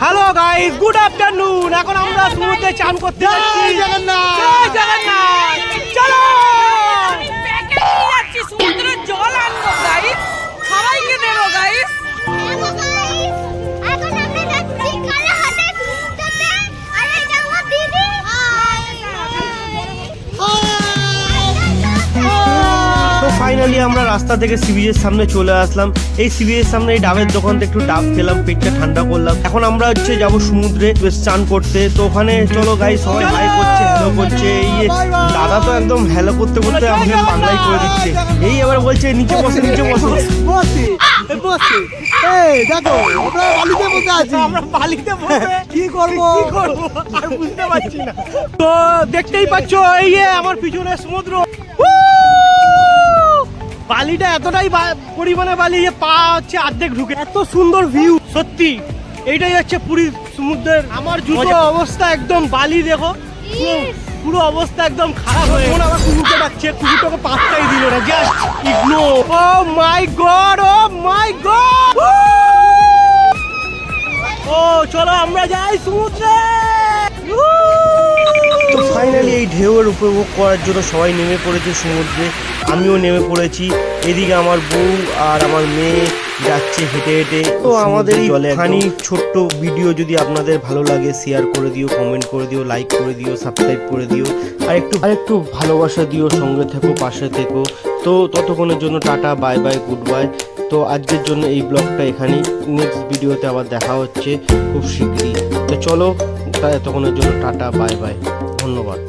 Hello guys, good afternoon. এখন আমরা সমুদ্রে চান করতে যাচ্ছি। জগন্নাথ, জয় জগন্নাথ। চলো সমুদ্রের জল আনবো গাইস, সবাইকে দেবো গাইস। তো ফাইনালি আমরা রাস্তা থেকে সি বিচের সামনে চলে আসলাম। এই সি বিচের সামনে এই ডাবের দোকান থেকে একটু ডাব খেলাম, পেটটা ঠান্ডা করলাম। এখন আমরা যাবো সমুদ্রে চান করতে। তো ওখানে চলো গাই, সবাই হাই করছে, হ্যালো করছে। এই দাদা তো একদম হ্যালো করতে করতে আমাকে পাগলাই করে দিচ্ছে। এই এবার বলছে নিচে বসে, নিচে বসো। আমরা বালিতে বসে কি করবো আর বুঝতে পারছি না। তো দেখতেই পাচ্ছ, এই আমার পিছনে সমুদ্র। বালিটা এতটাই পরিমাণে বালি যে পা হচ্ছে অর্ধেক ঢুকে। এত সুন্দর ভিউ, সত্যি এইটাই হচ্ছে পুরী সমুদ্রের। আমার জুতো অবস্থা একদম, বালি দেখো পুরো অবস্থা একদম খারাপ হয়ে গেছে। আমার কুকুরকে ডাকছে, কুকুরটাকে পাত্তাই দিল না, জাস্ট ইগনোর। ও মাই গড, ও মাই গড। ও চলো আমরা যাই সমুদ্রে। তো ফাইনালি এই ঢেউয়ের উপভোগ করার জন্য সবাই নেমে পড়েছে সমুদ্রে। আমিও নেমে পড়েছি। এদিকে আমার বউ আর আমার মেয়ে যাচ্ছে হেঁটে হেঁটে। তো আমাদের এই ফানি ছোট্ট ভিডিও যদি আপনাদের ভালো লাগে, শেয়ার করে দিও, কমেন্ট করে দিও, লাইক করে দিও, সাবস্ক্রাইব করে দিও, আর একটু ভালোবাসা দিও, সঙ্গে থেকো, পাশে থেকো। তো ততক্ষণের জন্য tata, bye bye, good bye. তো আজকের জন্য এই ব্লগটা এখানেই। নেক্সট ভিডিওতে আবার দেখা হচ্ছে খুব শীঘ্রই। তো চলো, এতক্ষণের জন্য টাটা, বাই বাই, ধন্যবাদ।